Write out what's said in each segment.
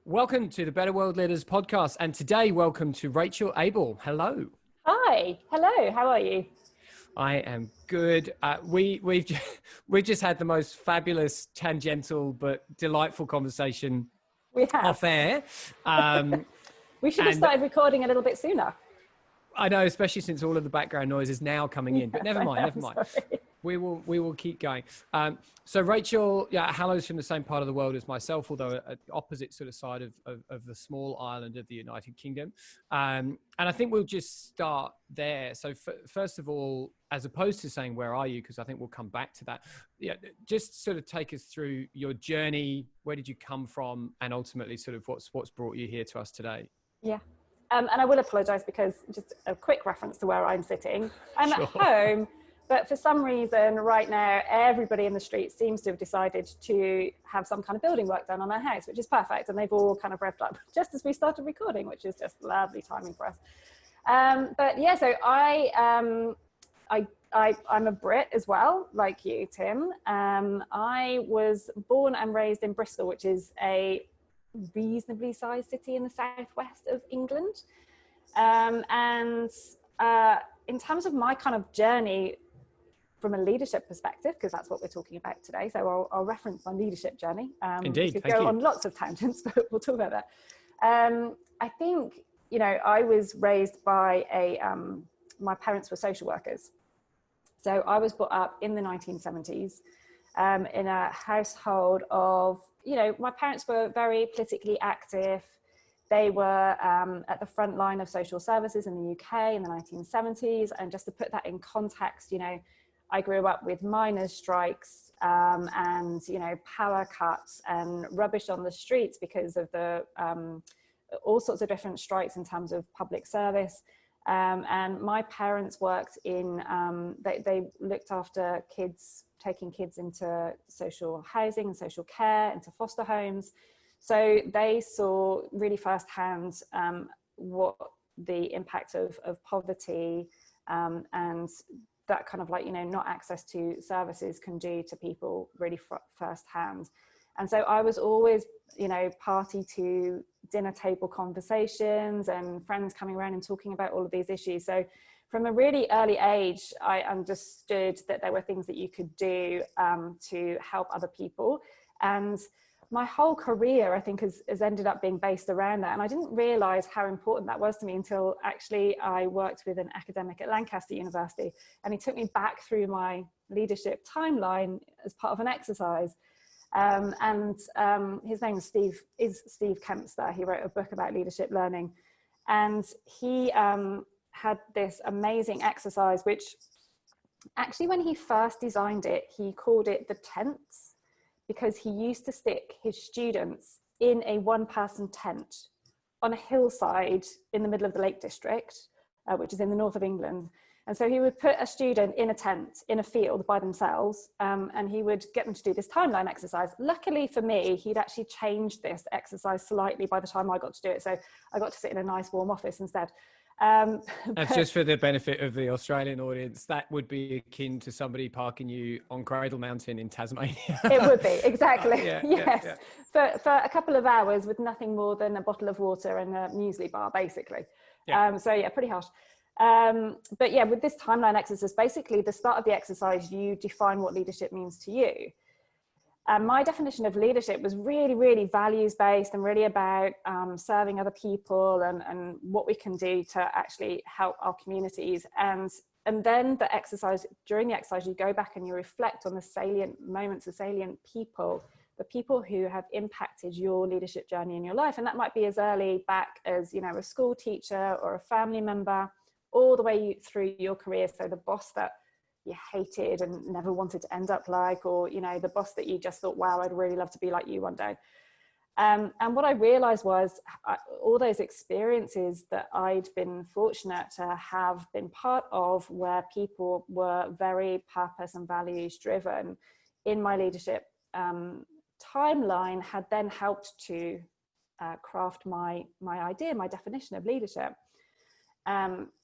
Welcome to the Better World Leaders podcast. And today, welcome to Rachel Abel. Hello. Hi. Hello. How are you? I am good. We've just had the most fabulous, tangential, but delightful conversation We have. off air. We should have started recording a little bit sooner. I know, especially since all of the background noise is now coming in, but never mind. Sorry. We will keep going. So Rachel, Hallow's from the same part of the world as myself, although at the opposite sort of side of the small island of the United Kingdom. And I think we'll just start there. So first of all, as opposed to saying, where are you? Because I think we'll come back to that. Yeah, just sort of take us through your journey. Where did you come from? And ultimately sort of what's brought you here to us today? Yeah. And I will apologise because just a quick reference to where I'm sitting. I'm Sure. at home, but for some reason right now, everybody in the street seems to have decided to have some kind of building work done on their house, which is perfect. And they've all kind of revved up just as we started recording, which is just lovely timing for us. But yeah, so I'm a Brit as well, like you, Tim. I was born and raised in Bristol, which is a reasonably sized city in the southwest of England. In terms of my kind of journey from a leadership perspective, because that's what we're talking about today, so I'll reference my leadership journey. Indeed, we could go on lots of tangents, but we'll talk about that. I think, I was raised by my parents were social workers. So I was brought up in the 1970s in a household of, my parents were very politically active. They were at the front line of social services in the UK in the 1970s. And just to put that in context, I grew up with miners' strikes and, power cuts and rubbish on the streets because of the all sorts of different strikes in terms of public service. And my parents worked in, they looked after kids, taking kids into social housing and social care, into foster homes. So they saw really firsthand what the impact of poverty and that kind of not access to services can do to people really firsthand. And so I was always, party to dinner table conversations and friends coming around and talking about all of these issues. So from a really early age, I understood that there were things that you could do to help other people. And my whole career, I think, has ended up being based around that. And I didn't realize how important that was to me until actually I worked with an academic at Lancaster University. And he took me back through my leadership timeline as part of an exercise. His name is Steve Kempster. He wrote a book about leadership learning. And he had this amazing exercise, which actually when he first designed it, he called it the tents, because he used to stick his students in a one-person tent on a hillside in the middle of the Lake District, which is in the north of England. And so he would put a student in a tent in a field by themselves, and he would get them to do this timeline exercise. Luckily for me, he'd actually changed this exercise slightly by the time I got to do it. So I got to sit in a nice warm office instead. That's just for the benefit of the Australian audience. That would be akin to somebody parking you on Cradle Mountain in Tasmania. It would be, exactly. Yeah, yes. yeah. For a couple of hours with nothing more than a bottle of water and a muesli bar, basically. Yeah. Pretty harsh. But yeah, with this timeline exercise, basically the start of the exercise, you define what leadership means to you. And my definition of leadership was really, really values-based and really about serving other people and what we can do to actually help our communities. And then during the exercise, you go back and you reflect on the salient moments, the salient people, the people who have impacted your leadership journey in your life. And that might be as early back as, a school teacher or a family member, all the way through your career. So the boss that you hated and never wanted to end up like, or, the boss that you just thought, wow, I'd really love to be like you one day. And what I realized was all those experiences that I'd been fortunate to have been part of, where people were very purpose and values driven in my leadership timeline, had then helped to craft my idea, my definition of leadership.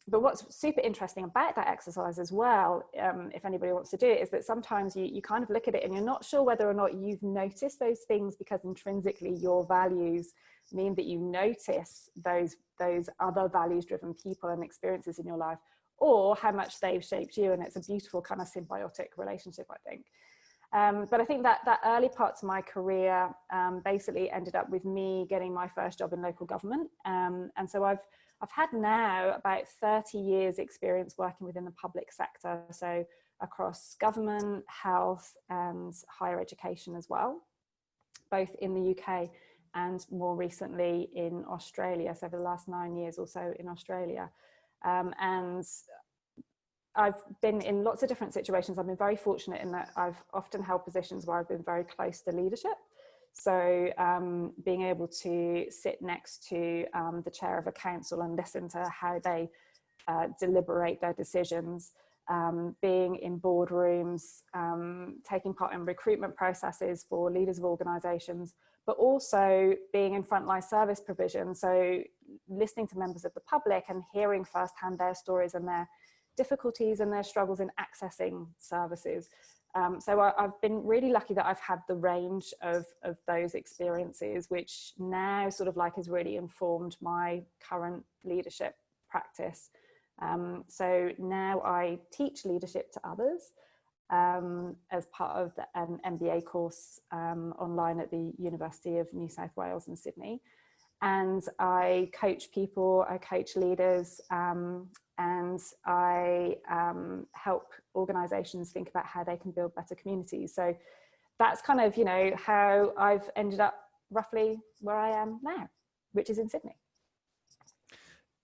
But what's super interesting about that exercise as well, if anybody wants to do it, is that sometimes you kind of look at it and you're not sure whether or not you've noticed those things because intrinsically your values mean that you notice those other values-driven people and experiences in your life, or how much they've shaped you. And it's a beautiful kind of symbiotic relationship, I think. But I think that early part to my career basically ended up with me getting my first job in local government. And so I've had now about 30 years experience working within the public sector, so across government, health and higher education as well, both in the UK and more recently in Australia. So over the last 9 years or so in Australia. And I've been in lots of different situations. I've been very fortunate in that I've often held positions where I've been very close to leadership. So being able to sit next to the chair of a council and listen to how they deliberate their decisions, being in boardrooms, taking part in recruitment processes for leaders of organisations, but also being in frontline service provision. So listening to members of the public and hearing firsthand their stories and their difficulties and their struggles in accessing services. So I've been really lucky that I've had the range of those experiences, which now sort of like has really informed my current leadership practice. So now I teach leadership to others as part of an MBA course online at the University of New South Wales in Sydney. And I coach people, I coach leaders, and I help organisations think about how they can build better communities. So that's kind of, how I've ended up roughly where I am now, which is in Sydney.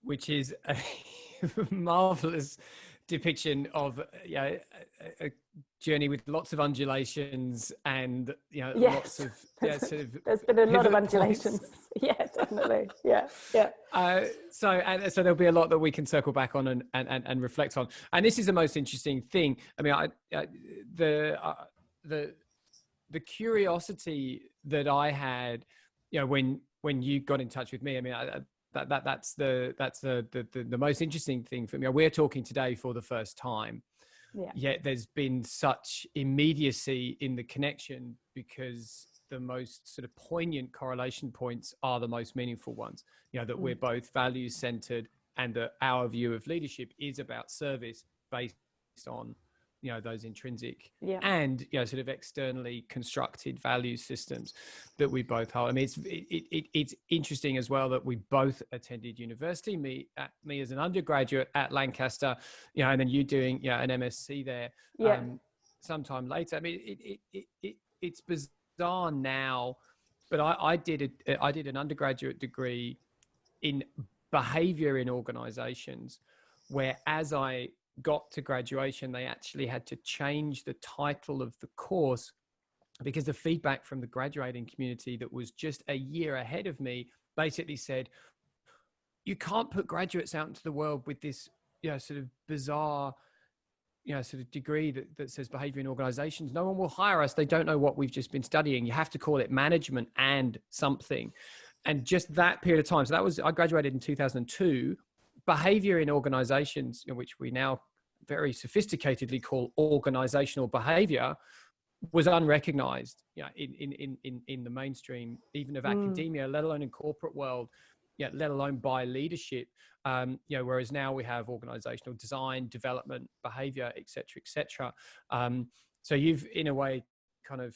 Which is a marvellous depiction of a journey with lots of undulations and Yes. lots of sort of there's been a lot of pivot undulations. points. Yeah, definitely. Yeah. So there'll be a lot that we can circle back on and reflect on. And this is the most interesting thing. I mean, the curiosity that I had, when you got in touch with me. I mean, that's the most interesting thing for me. We're talking today for the first time. Yeah. Yet there's been such immediacy in the connection because the most sort of poignant correlation points are the most meaningful ones. That we're both values centered and that our view of leadership is about service based on those intrinsic and sort of externally constructed value systems that we both hold. I mean, it's interesting as well that we both attended university. Me as an undergraduate at Lancaster, and then you doing an MSc there sometime later. I mean, it's bizarre now, but I did an undergraduate degree in behavior in organizations, where as I got to graduation, they actually had to change the title of the course because the feedback from the graduating community that was just a year ahead of me basically said, you can't put graduates out into the world with this, sort of bizarre, sort of degree that says behavior in organizations. No one will hire us. They don't know what we've just been studying. You have to call it management and something. And just that period of time. So I graduated in 2002. Behavior in organizations, which we now very sophisticatedly call organizational behavior, was unrecognized in the mainstream, even of academia, let alone in corporate world, let alone by leadership. Whereas now we have organizational design, development, behavior, et cetera. So you've in a way kind of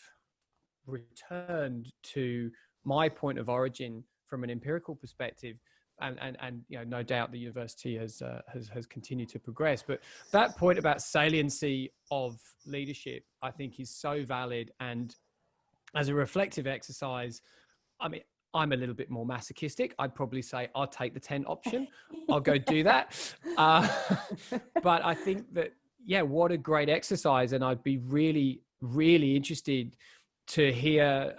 returned to my point of origin from an empirical perspective. And no doubt the university has continued to progress. But that point about saliency of leadership, I think, is so valid. And as a reflective exercise, I mean, I'm a little bit more masochistic. I'd probably say I'll take the 10 option. I'll go do that. But I think that, what a great exercise. And I'd be really, really interested to hear,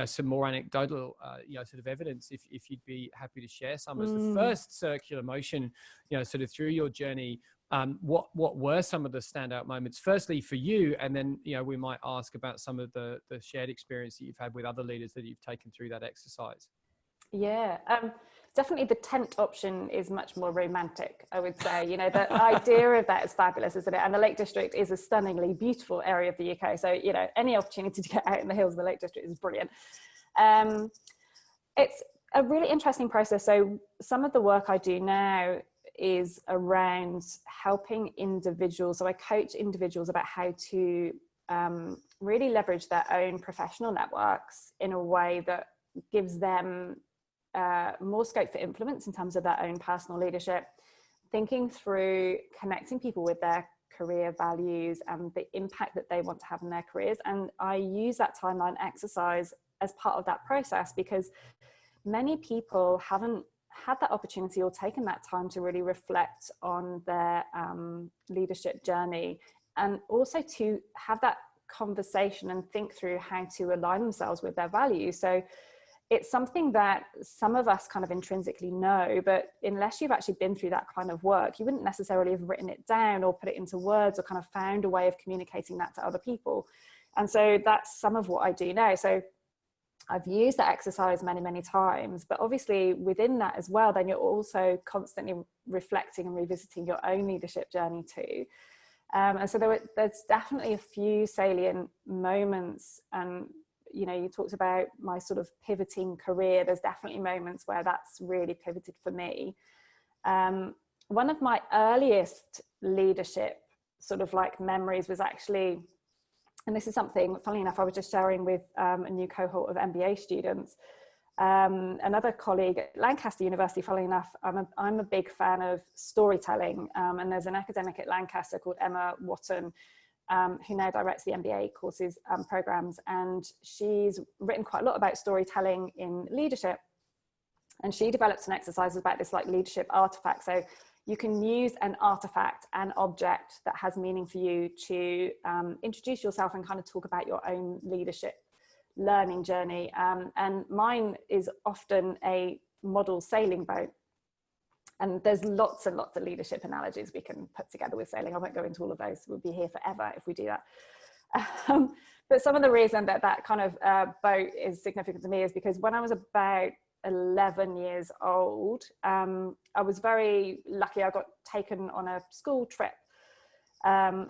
some more anecdotal, sort of evidence, if you'd be happy to share some as the first circular motion, sort of through your journey. What were some of the standout moments, firstly for you, and then, we might ask about some of the shared experience that you've had with other leaders that you've taken through that exercise. Yeah. definitely the tent option is much more romantic, I would say. You know, the idea of that is fabulous, isn't it? And the Lake District is a stunningly beautiful area of the UK. So, you know, any opportunity to get out in the hills of the Lake District is brilliant. It's a really interesting process. So some of the work I do now is around helping individuals. So I coach individuals about how to really leverage their own professional networks in a way that gives them more scope for influence in terms of their own personal leadership, thinking through connecting people with their career values and the impact that they want to have in their careers. And I use that timeline exercise as part of that process because many people haven't had that opportunity or taken that time to really reflect on their leadership journey, and also to have that conversation and think through how to align themselves with their values. So it's something that some of us kind of intrinsically know, but unless you've actually been through that kind of work, you wouldn't necessarily have written it down or put it into words or kind of found a way of communicating that to other people. And so that's some of what I do now. So I've used that exercise many, many times, but obviously within that as well, then you're also constantly reflecting and revisiting your own leadership journey too. And so there's definitely a few salient moments. And you know, you talked about my sort of pivoting career. There's definitely moments where that's really pivoted for me. One of my earliest leadership sort of like memories was actually, and this is something, funnily enough, I was just sharing with a new cohort of MBA students. Another colleague at Lancaster University, funnily enough, I'm a big fan of storytelling. And there's an academic at Lancaster called Emma Watton, who now directs the MBA courses programs, and she's written quite a lot about storytelling in leadership. And she develops an exercise about this like leadership artifact. So you can use an artifact, an object that has meaning for you to introduce yourself and kind of talk about your own leadership learning journey. And mine is often a model sailing boat. And there's lots and lots of leadership analogies we can put together with sailing. I won't go into all of those. We'll be here forever if we do that. But some of the reason that that kind of boat is significant to me is because when I was about 11 years old, I was very lucky. I got taken on a school trip.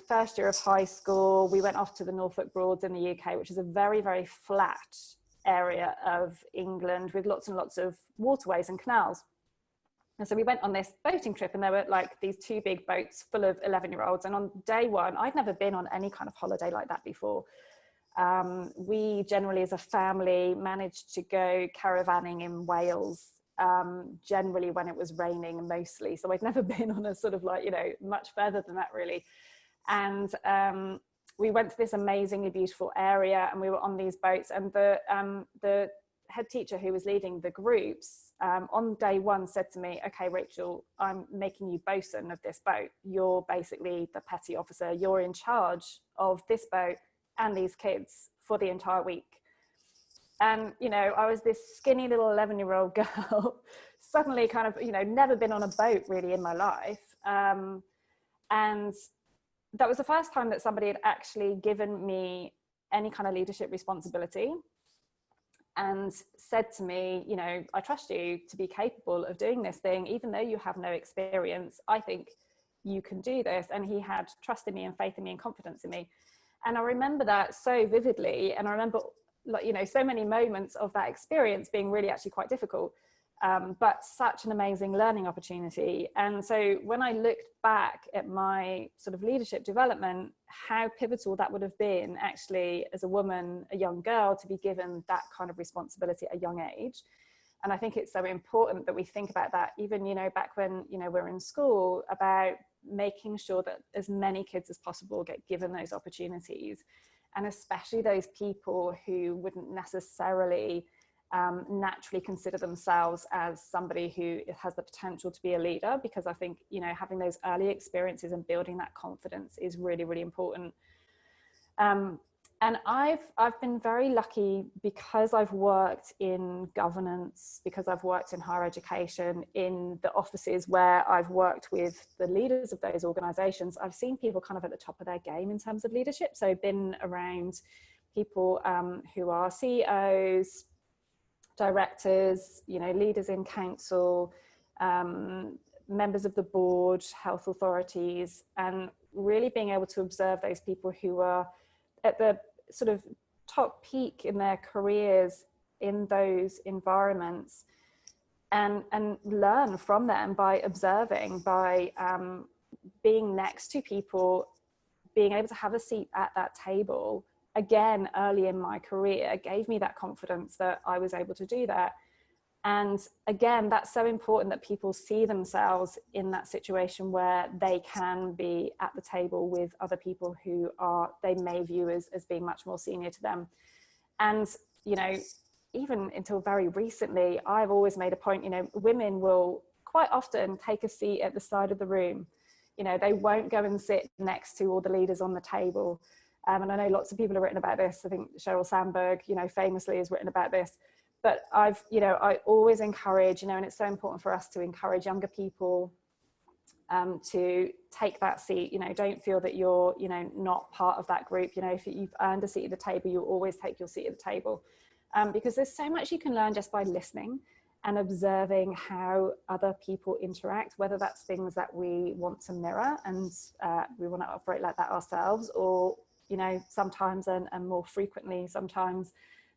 First year of high school, we went off to the Norfolk Broads in the UK, which is a very, very flat area of England with lots and lots of waterways and canals. And so we went on this boating trip, and there were like these two big boats full of 11-year-olds. And on day one, I'd never been on any kind of holiday like that before. We generally as a family managed to go caravanning in Wales, generally when it was raining mostly. So I'd never been on a sort of like, you know, much further than that really. And we went to this amazingly beautiful area, and we were on these boats, and the head teacher who was leading the groups on day one said to me, okay, Rachel, I'm making you bosun of this boat. You're basically the petty officer. You're in charge of this boat and these kids for the entire week. And, you know, I was this skinny little 11-year-old girl, suddenly kind of, you know, never been on a boat really in my life. And that was the first time that somebody had actually given me any kind of leadership responsibility and said to me, you know, I trust you to be capable of doing this thing, even though you have no experience. I think you can do this. And he had trust in me and faith in me and confidence in me. And I remember that so vividly. And I remember, like, you know, so many moments of that experience being really actually quite difficult, but such an amazing learning opportunity. And so when I looked back at my sort of leadership development, how pivotal that would have been actually as a woman, a young girl, to be given that kind of responsibility at a young age. And I think it's so important that we think about that, even, you know, back when, you know, we're in school, about making sure that as many kids as possible get given those opportunities. And especially those people who wouldn't necessarily naturally consider themselves as somebody who has the potential to be a leader, because I think, you know, having those early experiences and building that confidence is really, really important. And I've been very lucky because I've worked in governance, because I've worked in higher education, in the offices where I've worked with the leaders of those organizations. I've seen people kind of at the top of their game in terms of leadership. So been around people who are CEOs, directors, leaders in council, members of the board, health authorities, and really being able to observe those people who are at the sort of top peak in their careers in those environments, and learn from them by observing, by being next to people, being able to have a seat at that table. Again, early in my career, gave me that confidence that I was able to do that. And again, that's so important that people see themselves in that situation where they can be at the table with other people who they may view as being much more senior to them. And, even until very recently, I've always made a point, women will quite often take a seat at the side of the room. They won't go and sit next to all the leaders on the table. And I know lots of people have written about this. I think Sheryl Sandberg, famously has written about this. But I always encourage, and it's so important for us to encourage younger people to take that seat. Don't feel that you're, not part of that group. If you've earned a seat at the table, you'll always take your seat at the table. Because there's so much you can learn just by listening and observing how other people interact, whether that's things that we want to mirror and we want to operate like that ourselves, or, sometimes and more frequently, sometimes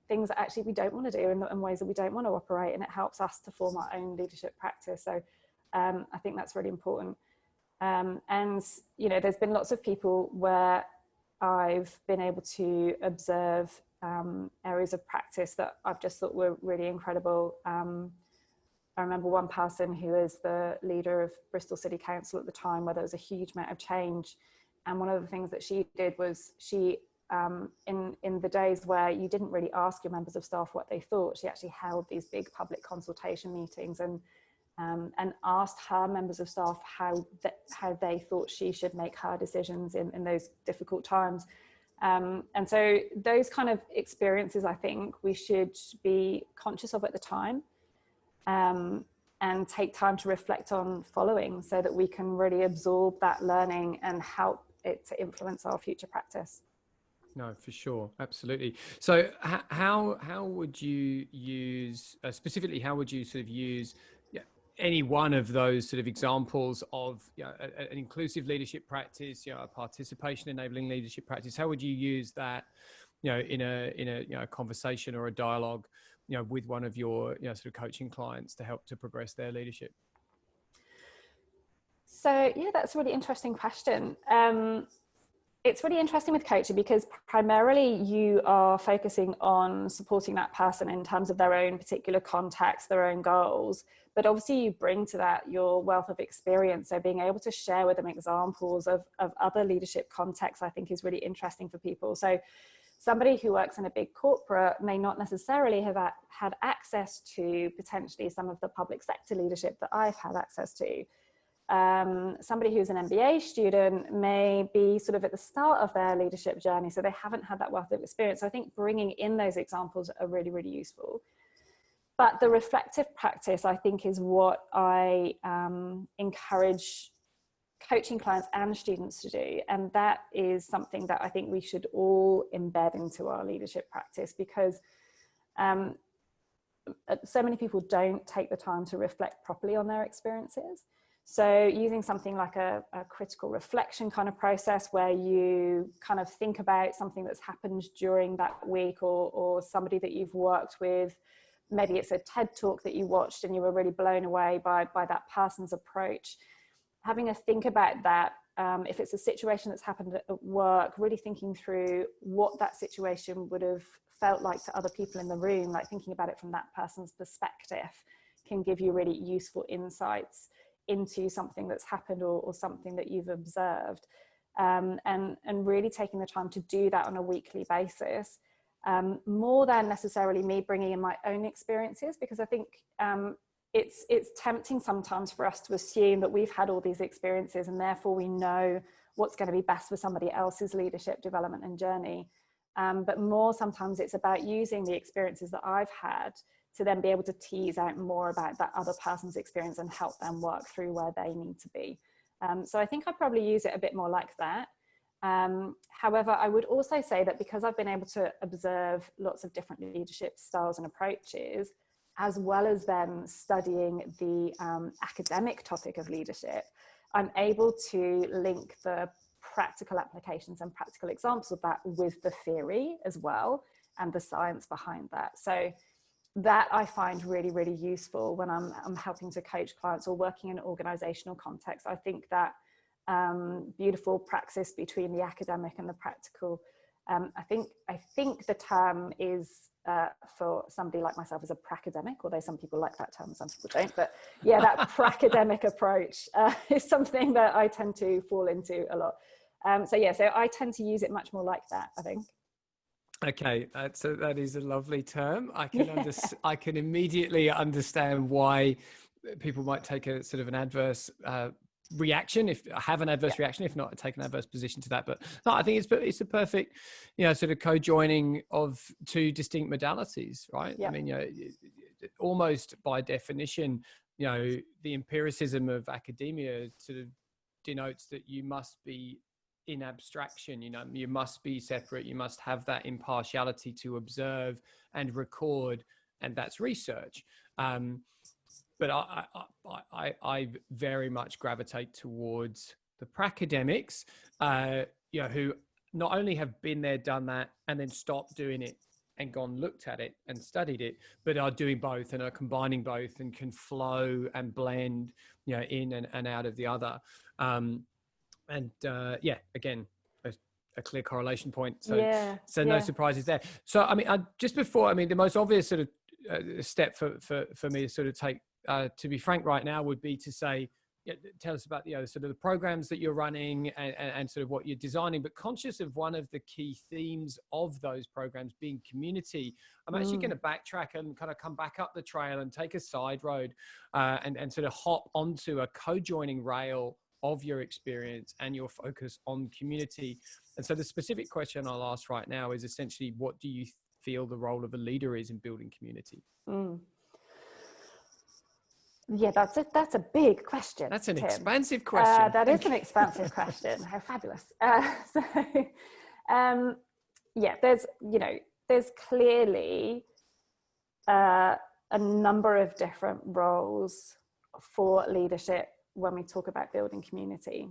things that actually we don't want to do and ways that we don't want to operate, and it helps us to form our own leadership practice. So I think that's really important. And, there's been lots of people where I've been able to observe areas of practice that I've just thought were really incredible. I remember one person who was the leader of Bristol City Council at the time, where there was a huge amount of change. And one of the things that she did was she, in the days where you didn't really ask your members of staff what they thought, she actually held these big public consultation meetings and asked her members of staff how they thought she should make her decisions in those difficult times. And so those kind of experiences, I think we should be conscious of at the time, and take time to reflect on following, so that we can really absorb that learning and help it to influence our future practice. No, for sure. Absolutely. So how would you use, specifically, how would you sort of use any one of those sort of examples of an inclusive leadership practice, a participation enabling leadership practice? How would you use that, in a conversation or a dialogue, with one of your sort of coaching clients to help to progress their leadership? So yeah, that's a really interesting question. It's really interesting with coaching because primarily you are focusing on supporting that person in terms of their own particular context, their own goals. But obviously you bring to that your wealth of experience. So being able to share with them examples of other leadership contexts, I think is really interesting for people. So somebody who works in a big corporate may not necessarily have had access to potentially some of the public sector leadership that I've had access to. Somebody who's an MBA student may be sort of at the start of their leadership journey, so they haven't had that wealth of experience. So I think bringing in those examples are really, really useful. But the reflective practice, I think, is what I encourage coaching clients and students to do. And that is something that I think we should all embed into our leadership practice, because so many people don't take the time to reflect properly on their experiences. So using something like a critical reflection kind of process, where you kind of think about something that's happened during that week, or somebody that you've worked with. Maybe it's a TED talk that you watched and you were really blown away by that person's approach. Having a think about that, if it's a situation that's happened at work, really thinking through what that situation would have felt like to other people in the room, like thinking about it from that person's perspective, can give you really useful insights into something that's happened or something that you've observed, and really taking the time to do that on a weekly basis, more than necessarily me bringing in my own experiences, because I think it's tempting sometimes for us to assume that we've had all these experiences and therefore we know what's going to be best for somebody else's leadership development and journey, but more sometimes it's about using the experiences that I've had to then be able to tease out more about that other person's experience and help them work through where they need to be. So I think I'd probably use it a bit more like that. However, I would also say that because I've been able to observe lots of different leadership styles and approaches, as well as then studying the academic topic of leadership, I'm able to link the practical applications and practical examples of that with the theory as well, and the science behind that. So that I find really, really useful when I'm helping to coach clients or working in an organizational context. I think that beautiful praxis between the academic and the practical, I think the term is for somebody like myself as a pracademic, although some people like that term, some people don't. But yeah, that pracademic approach is something that I tend to fall into a lot. So I tend to use it much more like that, I think. Okay, that is a lovely term. I can immediately understand why people might take a sort of an adverse reaction, if not take an adverse position to that. But no, I think it's a perfect, sort of co-joining of two distinct modalities, right? Yeah. I mean, almost by definition, the empiricism of academia sort of denotes that you must be in abstraction, you must be separate, you must have that impartiality to observe and record, and that's research. But I very much gravitate towards the pracademics, who not only have been there, done that, and then stopped doing it and gone, looked at it and studied it, but are doing both and are combining both and can flow and blend, in and out of the other. Again, a clear correlation point. So no surprises there. So, I mean, the most obvious sort of step for me to sort of take, to be frank right now, would be to say, tell us about, sort of the programs that you're running and sort of what you're designing, but conscious of one of the key themes of those programs being community. I'm actually going to backtrack and kind of come back up the trail and take a side road and sort of hop onto a co-joining rail of your experience and your focus on community. And so the specific question I'll ask right now is essentially, what do you feel the role of a leader is in building community? Yeah, that's a big question. That's an expansive question. That is an expansive question. How fabulous. There's clearly a number of different roles for leadership when we talk about building community.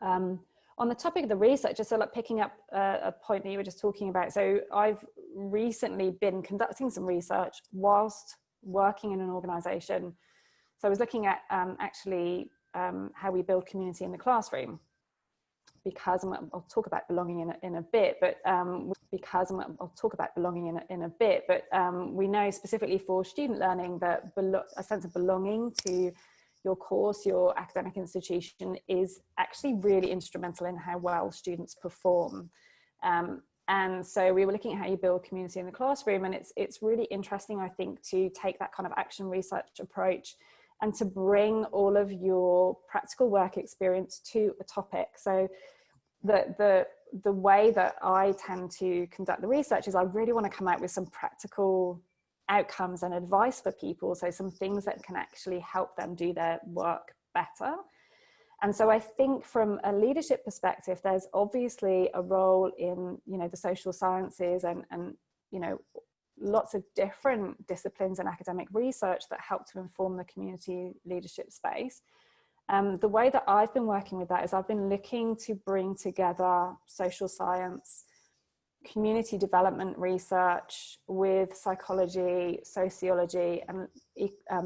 On the topic of the research, just sort of picking up a point that you were just talking about. So I've recently been conducting some research whilst working in an organization. So I was looking at how we build community in the classroom, because I'll talk about belonging in a bit, but we know specifically for student learning that a sense of belonging to your course, your academic institution, is actually really instrumental in how well students perform. And so we were looking at how you build community in the classroom, and it's really interesting, I think, to take that kind of action research approach and to bring all of your practical work experience to a topic. So the way that I tend to conduct the research is I really want to come out with some practical outcomes and advice for people, so some things that can actually help them do their work better. And so I think from a leadership perspective, there's obviously a role in, the social sciences and lots of different disciplines and academic research that help to inform the community leadership space. The way that I've been working with that is I've been looking to bring together social science, community development research with psychology, sociology, and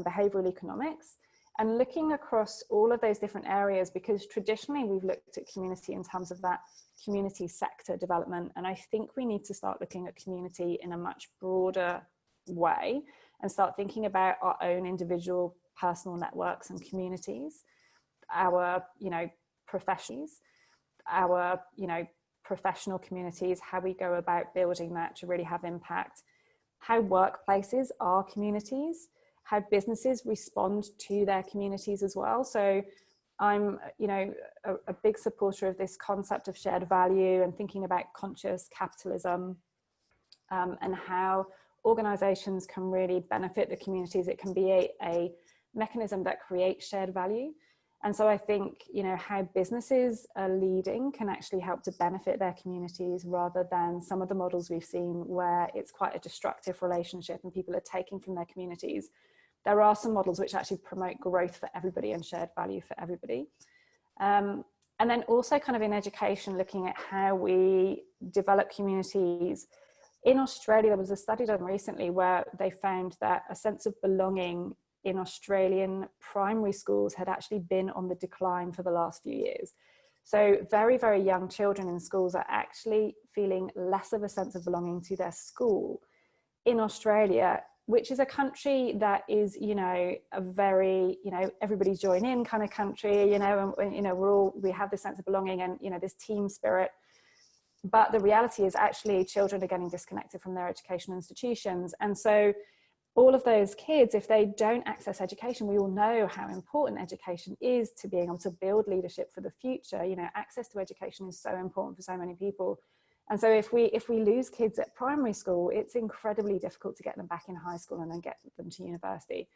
behavioral economics, and looking across all of those different areas, because traditionally we've looked at community in terms of that community sector development. And I think we need to start looking at community in a much broader way and start thinking about our own individual personal networks and communities, our, professions, our, professional communities, how we go about building that to really have impact, how workplaces are communities, how businesses respond to their communities as well. So I'm, a big supporter of this concept of shared value and thinking about conscious capitalism, and how organizations can really benefit the communities. It can be a mechanism that creates shared value. And so I think, how businesses are leading can actually help to benefit their communities, rather than some of the models we've seen where it's quite a destructive relationship and people are taking from their communities. There are some models which actually promote growth for everybody and shared value for everybody. And then also kind of in education, looking at how we develop communities. In Australia, there was a study done recently where they found that a sense of belonging in Australian primary schools had actually been on the decline for the last few years. So very, very young children in schools are actually feeling less of a sense of belonging to their school in Australia, which is a country that is, a very, everybody's join in kind of country, and we have this sense of belonging and, this team spirit. But the reality is actually children are getting disconnected from their educational institutions. And so all of those kids, if they don't access education, we all know how important education is to being able to build leadership for the future. Access to education is so important for so many people. And so if we lose kids at primary school, it's incredibly difficult to get them back in high school and then get them to university.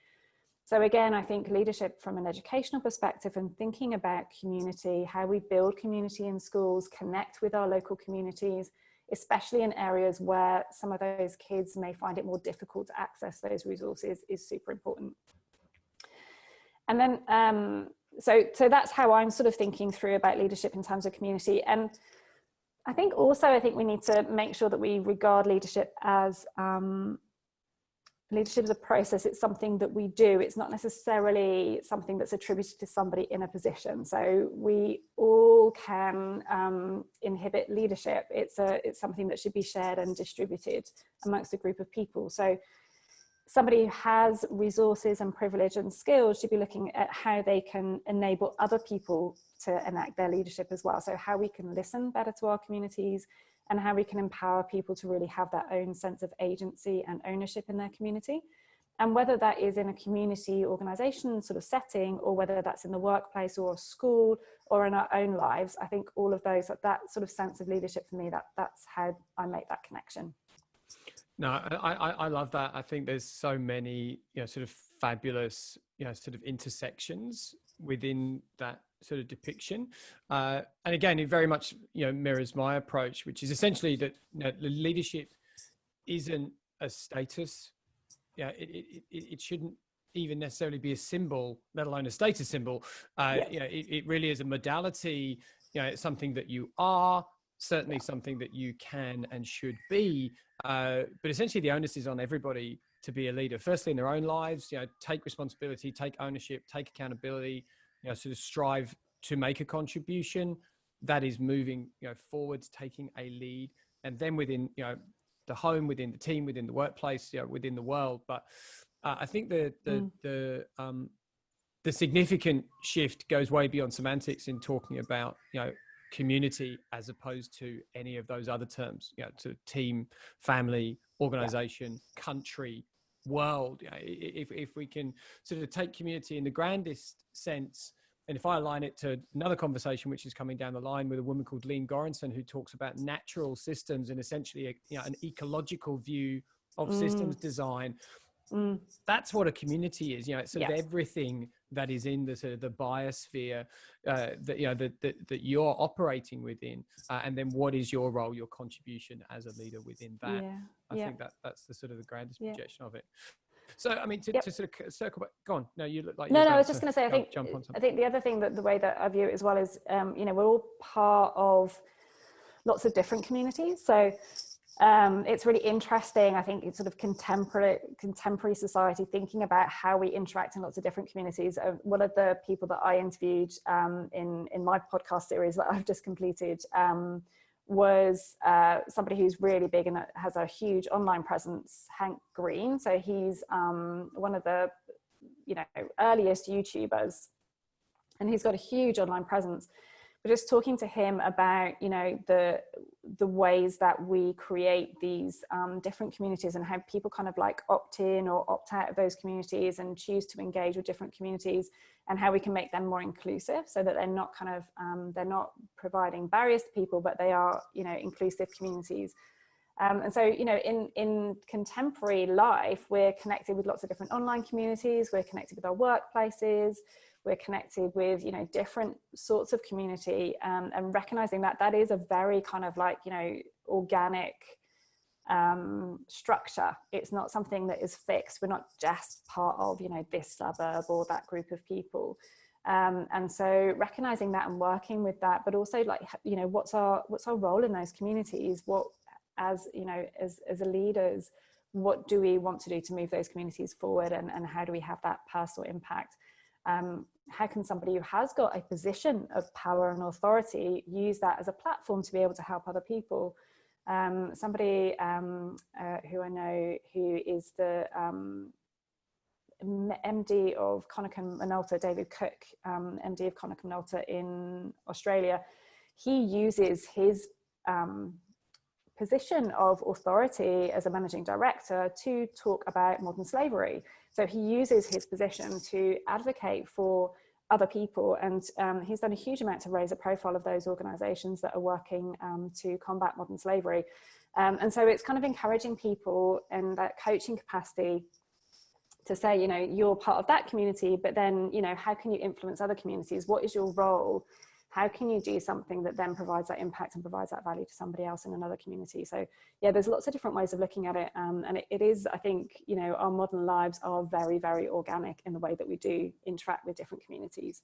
So again, I think leadership from an educational perspective and thinking about community, how we build community in schools, connect with our local communities, especially in areas where some of those kids may find it more difficult to access those resources, is super important. And then, so that's how I'm sort of thinking through about leadership in terms of community. And I think we need to make sure that we regard leadership as a process. It's something that we do. It's not necessarily something that's attributed to somebody in a position. So we all can inhibit leadership. It's something that should be shared and distributed amongst a group of people. So somebody who has resources and privilege and skills should be looking at how they can enable other people to enact their leadership as well. So how we can listen better to our communities, and how we can empower people to really have their own sense of agency and ownership in their community. And whether that is in a community organization sort of setting, or whether that's in the workplace or a school or in our own lives, I think all of those, that sort of sense of leadership for me, that's how I make that connection. No, I love that. I think there's so many, sort of fabulous, sort of intersections within that sort of depiction. And again, it very much, mirrors my approach, which is essentially that leadership isn't a status. It shouldn't even necessarily be a symbol, let alone a status symbol. It really is a modality. It's something that you are, certainly something that you can and should be. But essentially the onus is on everybody to be a leader, firstly in their own lives, take responsibility, take ownership, take accountability, sort of strive to make a contribution that is moving, forwards, taking a lead, and then within, the home, within the team, within the workplace, within the world. But I think the significant shift goes way beyond semantics in talking about, community as opposed to any of those other terms, to team, family, organization, country, world. If we can sort of take community in the grandest sense, and if I align it to another conversation which is coming down the line with a woman called Lean Goranson, who talks about natural systems and essentially an ecological view of systems design. That's what a community is. It's sort of everything that is in the sort of the biosphere that you're operating within, and then what is your role, your contribution as a leader within that. I think that's the sort of the grandest projection of it. So I mean, to sort of circle back, go on. No, you look like no. I was just going to say, I think the other thing, that the way that I view it as well is, we're all part of lots of different communities. So it's really interesting, I think, it's sort of contemporary society, thinking about how we interact in lots of different communities. One of the people that I interviewed in my podcast series that I've just completed was somebody who's really big and has a huge online presence, Hank Green. So he's one of the earliest YouTubers, and he's got a huge online presence. But just talking to him about the ways that we create these different communities, and how people kind of like opt in or opt out of those communities and choose to engage with different communities, and how we can make them more inclusive, so that they're not kind of they're not providing barriers to people, but they are inclusive communities. And so in contemporary life, we're connected with lots of different online communities, we're connected with our workplaces, we're connected with, you know, different sorts of community, and recognizing that that is a very kind of like, you know, organic structure. It's not something that is fixed. We're not just part of, you know, this suburb or that group of people. And so recognizing that and working with that, but also like, you know, what's our role in those communities? What, as you know, as leaders, what do we want to do to move those communities forward, and how do we have that personal impact? How can somebody who has got a position of power and authority use that as a platform to be able to help other people? Somebody who I know, who is the MD of Connacht Minolta, David Cook, MD of Connacht Minolta in Australia, he uses his position of authority as a managing director to talk about modern slavery. So he uses his position to advocate for other people, and he's done a huge amount to raise a profile of those organizations that are working to combat modern slavery. And so it's kind of encouraging people in that coaching capacity to say, you know, you're part of that community, but then, you know, how can you influence other communities? What is your role? How can you do something that then provides that impact and provides that value to somebody else in another community? So yeah, there's lots of different ways of looking at it. And it is, I think, you know, our modern lives are very, very organic in the way that we do interact with different communities.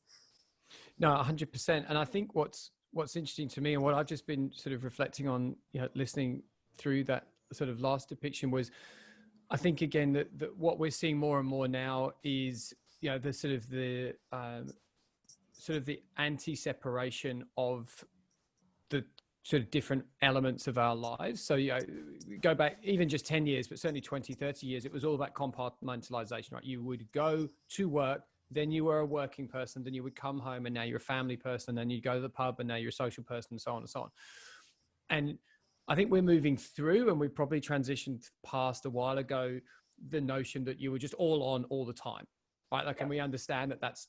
No, 100%. And I think what's interesting to me, and what I've just been sort of reflecting on, you know, listening through that sort of last depiction, was, I think again that what we're seeing more and more now is, you know, the sort of the anti-separation of the sort of different elements of our lives. So, you know, go back even just 10 years, but certainly 20, 30 years, it was all about compartmentalization, right? You would go to work, then you were a working person, then you would come home, and now you're a family person, then you go to the pub, and now you're a social person, and so on and so on. And I think we're moving through, and we probably transitioned past a while ago, the notion that you were just all on all the time, right? Like, and we understand that that's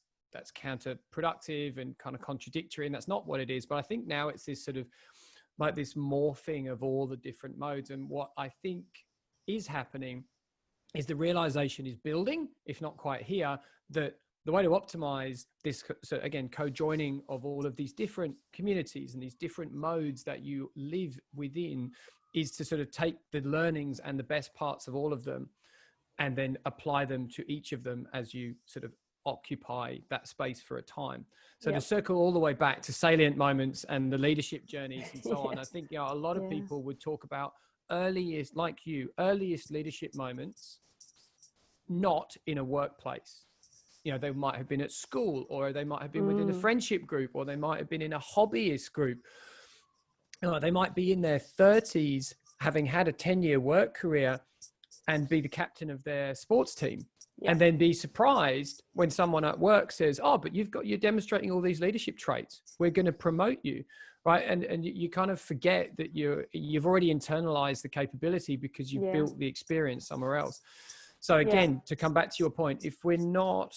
counterproductive and kind of contradictory, and that's not what it is. But I think now it's this sort of like this morphing of all the different modes. And what I think is happening is the realization is building, if not quite here, that the way to optimize this, so again, co-joining of all of these different communities and these different modes that you live within, is to sort of take the learnings and the best parts of all of them and then apply them to each of them as you sort of occupy that space for a time. So to circle all the way back to salient moments and the leadership journeys and so on, I think, you know, a lot of people would talk about earliest leadership moments, not in a workplace. You know, they might have been at school, or they might have been within a friendship group, or they might have been in a hobbyist group. They might be in their 30s, having had a 10-year work career, and be the captain of their sports team. And then be surprised when someone at work says, oh, but you're demonstrating all these leadership traits. We're going to promote you. Right. And you kind of forget that you've already internalized the capability because you've built the experience somewhere else. So again, to come back to your point, if we're not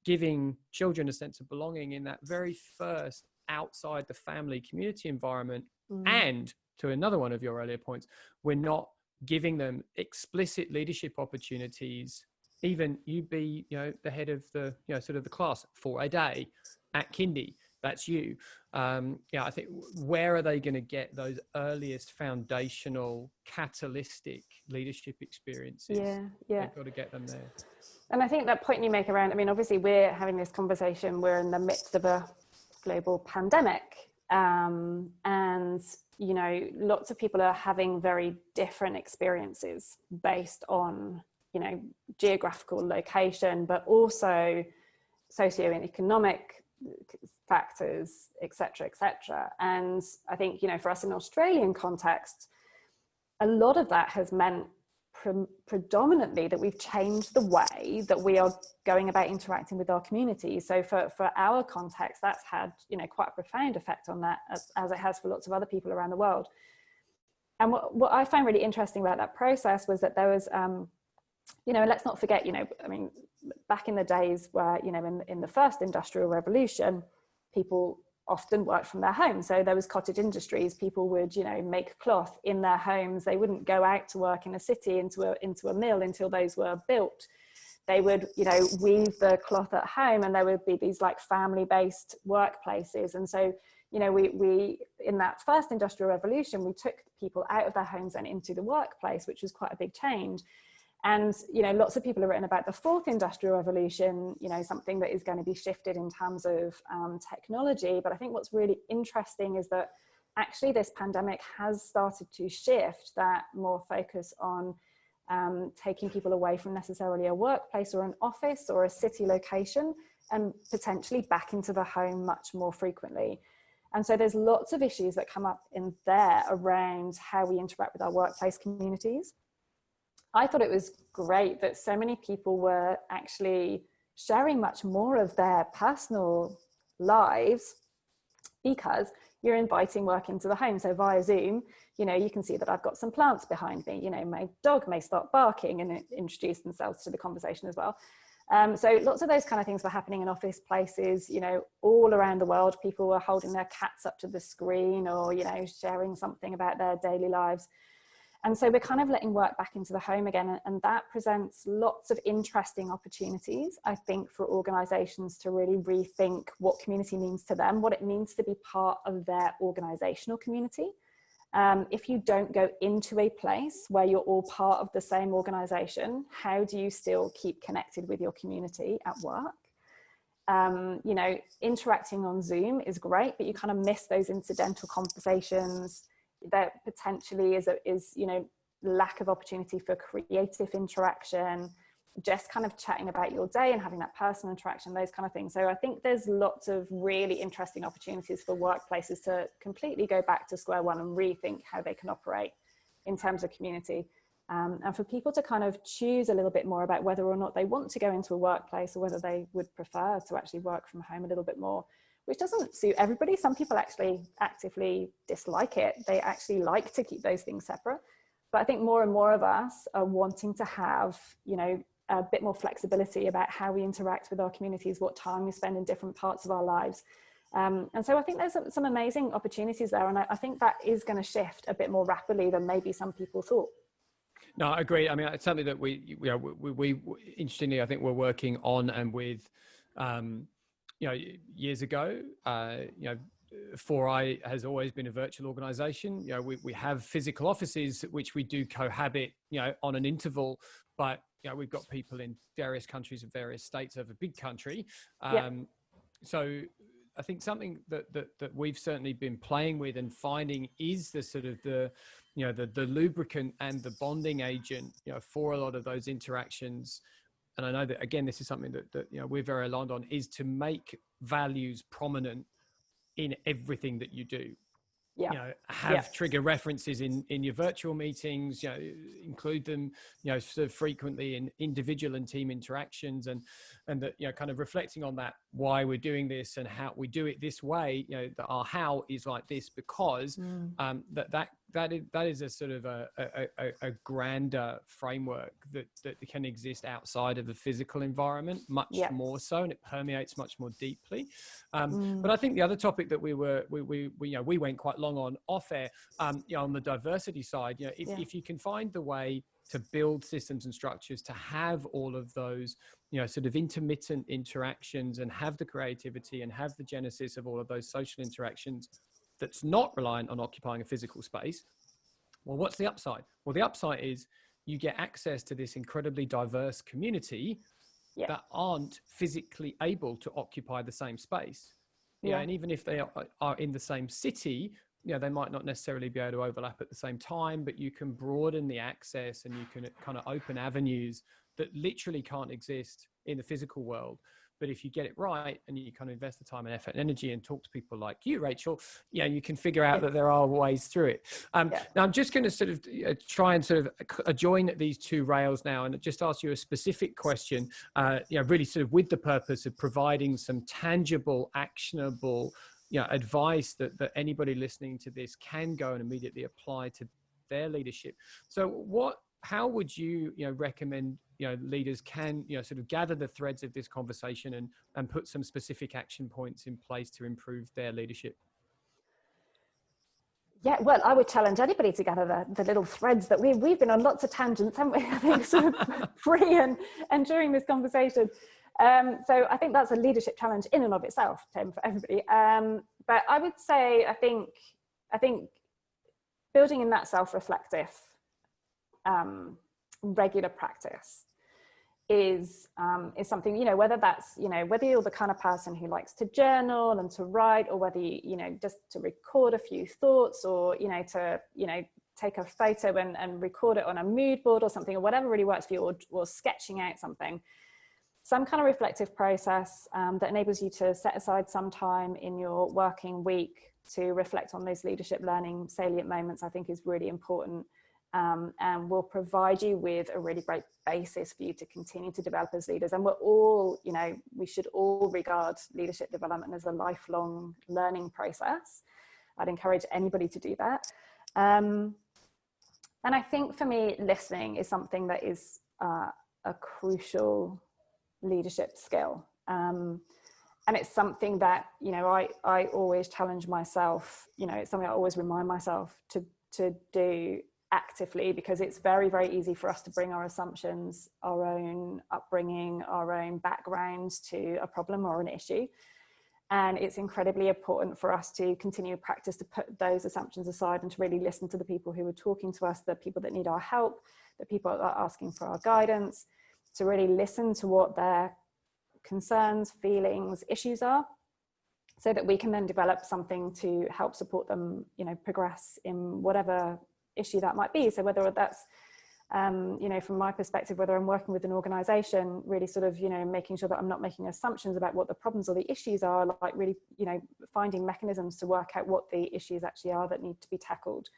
giving children a sense of belonging in that very first outside the family community environment, and to another one of your earlier points, we're not giving them explicit leadership opportunities. Even you be, you know, the head of the, you know, sort of the class for a day at kindy, that's you. I think, where are they going to get those earliest foundational catalytic leadership experiences? They've got to get them there. And I think that point you make around, I mean, obviously we're having this conversation, we're in the midst of a global pandemic, and, you know, lots of people are having very different experiences based on, you know, geographical location, but also socioeconomic factors, et cetera. And I think, you know, for us in Australian context, a lot of that has meant predominantly that we've changed the way that we are going about interacting with our community. So for our context, that's had, you know, quite a profound effect on that, as it has for lots of other people around the world. And what I found really interesting about that process was that there was, you know, let's not forget, you know, I mean, back in the days where, you know, in the first industrial revolution, people often worked from their home. So there was cottage industries. People would, you know, make cloth in their homes. They wouldn't go out to work in a city into a mill until those were built. they would, you know, weave the cloth at home, and there would be these like family-based workplaces. And so, you know, we in that first industrial revolution, we took people out of their homes and into the workplace, which was quite a big change. And, you know, lots of people have written about the fourth industrial revolution, you know, something that is going to be shifted in terms of technology. But I think what's really interesting is that actually this pandemic has started to shift that more focus on taking people away from necessarily a workplace or an office or a city location, and potentially back into the home much more frequently. And so there's lots of issues that come up in there around how we interact with our workplace communities. I thought it was great that so many people were actually sharing much more of their personal lives, because you're inviting work into the home. So via Zoom, you know, you can see that I've got some plants behind me. You know, my dog may start barking and introduce themselves to the conversation as well. So lots of those kind of things were happening in office places, you know, all around the world. People were holding their cats up to the screen, or, you know, sharing something about their daily lives. And so we're kind of letting work back into the home again. And that presents lots of interesting opportunities, I think, for organizations to really rethink what community means to them, what it means to be part of their organizational community. If you don't go into a place where you're all part of the same organization, how do you still keep connected with your community at work? You know, interacting on Zoom is great, but you kind of miss those incidental conversations. There potentially is, you know, lack of opportunity for creative interaction, just kind of chatting about your day and having that personal interaction, those kind of things. So I think there's lots of really interesting opportunities for workplaces to completely go back to square one and rethink how they can operate in terms of community. And for people to kind of choose a little bit more about whether or not they want to go into a workplace, or whether they would prefer to actually work from home a little bit more, which doesn't suit everybody. Some people actually actively dislike it. They actually like to keep those things separate. But I think more and more of us are wanting to have, you know, a bit more flexibility about how we interact with our communities, what time we spend in different parts of our lives. And so I think there's some amazing opportunities there. And I think that is going to shift a bit more rapidly than maybe some people thought. No, I agree. I mean, it's something that we interestingly, I think we're working on and with, you know, years ago, you know, 4i has always been a virtual organization. You know, we have physical offices, which we do cohabit, you know, on an interval, but, you know, we've got people in various countries and various states of a big country. So I think something that we've certainly been playing with and finding is the sort of the lubricant and the bonding agent, you know, for a lot of those interactions. And I know that, again, this is something that you know, we're very aligned on, is to make values prominent in everything that you do. You know, have trigger references in your virtual meetings, you know, include them, you know, sort of frequently in individual and team interactions, and that, you know, kind of reflecting on that, why we're doing this and how we do it this way, you know, that our how is like this, because that is a sort of a grander framework that can exist outside of the physical environment, much more so, and it permeates much more deeply. But I think the other topic that we went quite long on off air, you know, on the diversity side, you know, if you can find the way to build systems and structures to have all of those, you know, sort of intermittent interactions, and have the creativity and have the genesis of all of those social interactions that's not reliant on occupying a physical space, well, what's the upside? Well, the upside is you get access to this incredibly diverse community that aren't physically able to occupy the same space. Yeah, and even if they are in the same city, you know, they might not necessarily be able to overlap at the same time, but you can broaden the access and you can kind of open avenues that literally can't exist in the physical world. But if you get it right and you kind of invest the time and effort and energy and talk to people like you, Rachel, you know, you can figure out that there are ways through it. Now I'm just going to sort of try and sort of join these two rails now, and just ask you a specific question, you know, really sort of with the purpose of providing some tangible, actionable, you know, advice that anybody listening to this can go and immediately apply to their leadership. So how would you, you know, recommend, you know, leaders can, you know, sort of gather the threads of this conversation and put some specific action points in place to improve their leadership? Yeah, well, I would challenge anybody to gather the little threads that we've been on lots of tangents, haven't we? I think sort of pre and during this conversation. So I think that's a leadership challenge in and of itself, Tim, for everybody. But I would say, I think building in that self-reflective, regular practice is something, you know, whether that's, you know, whether you're the kind of person who likes to journal and to write, or whether you know, just to record a few thoughts, or, you know, to, you know, take a photo and record it on a mood board or something, or whatever really works for you, or sketching out something, some kind of reflective process that enables you to set aside some time in your working week to reflect on those leadership learning salient moments, I think is really important. And will provide you with a really great basis for you to continue to develop as leaders. And we're all, you know, we should all regard leadership development as a lifelong learning process. I'd encourage anybody to do that. And I think for me, listening is something that is a crucial leadership skill. And it's something that, you know, I always challenge myself, you know, it's something I always remind myself to do actively, because it's very, very easy for us to bring our assumptions, our own upbringing, our own backgrounds to a problem or an issue. And it's incredibly important for us to continue to practice to put those assumptions aside and to really listen to the people who are talking to us, the people that need our help, the people that are asking for our guidance, to really listen to what their concerns, feelings, issues are, so that we can then develop something to help support them, you know, progress in whatever issue that might be. So whether that's, you know, from my perspective, whether I'm working with an organization, really sort of, you know, making sure that I'm not making assumptions about what the problems or the issues are, like really, you know, finding mechanisms to work out what the issues actually are that need to be tackled.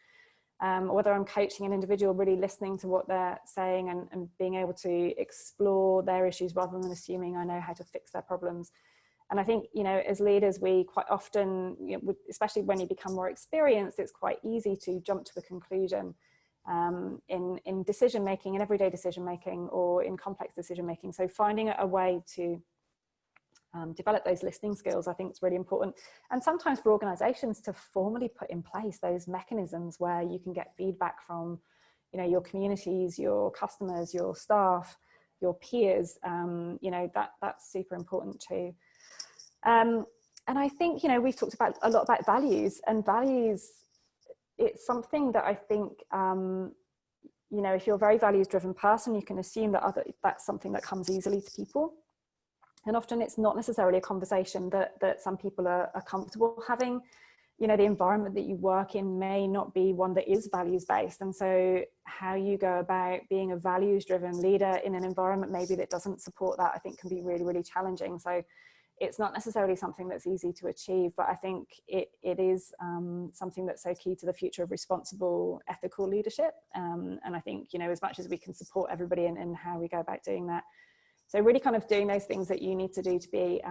Or whether I'm coaching an individual, really listening to what they're saying and being able to explore their issues rather than assuming I know how to fix their problems. And I think, you know, as leaders, we quite often, you know, especially when you become more experienced, it's quite easy to jump to a conclusion in decision making, in everyday decision making, or in complex decision making. So finding a way to develop those listening skills, I think, is really important. And sometimes for organizations to formally put in place those mechanisms where you can get feedback from, you know, your communities, your customers, your staff, your peers, you know, that's super important too. And I think, you know, we've talked a lot about values, and values, it's something that I think, you know, if you're a very values driven person, you can assume that that's something that comes easily to people. And often it's not necessarily a conversation that some people are comfortable having. You know, the environment that you work in may not be one that is values based. And so how you go about being a values driven leader in an environment maybe that doesn't support that, I think can be really, really challenging. So it's not necessarily something that's easy to achieve, but I think it is something that's so key to the future of responsible, ethical leadership. And I think, you know, as much as we can support everybody in how we go about doing that. So really kind of doing those things that you need to do to be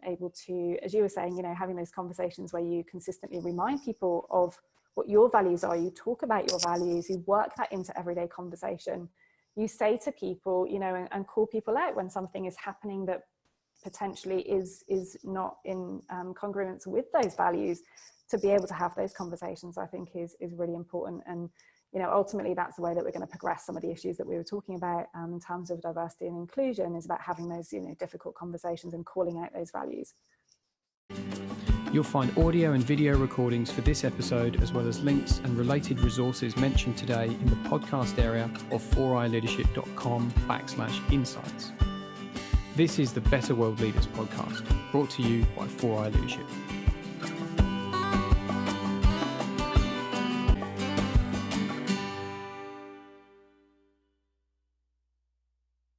able to, as you were saying, you know, having those conversations where you consistently remind people of what your values are, you talk about your values, you work that into everyday conversation. You say to people, you know, and call people out when something is happening that potentially is not in congruence with those values. To be able to have those conversations, I think is really important. And, you know, ultimately that's the way that we're going to progress some of the issues that we were talking about in terms of diversity and inclusion, is about having those, you know, difficult conversations and calling out those values. You'll find audio and video recordings for this episode, as well as links and related resources mentioned today in the podcast area of 4iLeadership.com/insights. This is the Better World Leaders podcast, brought to you by 4i Leadership.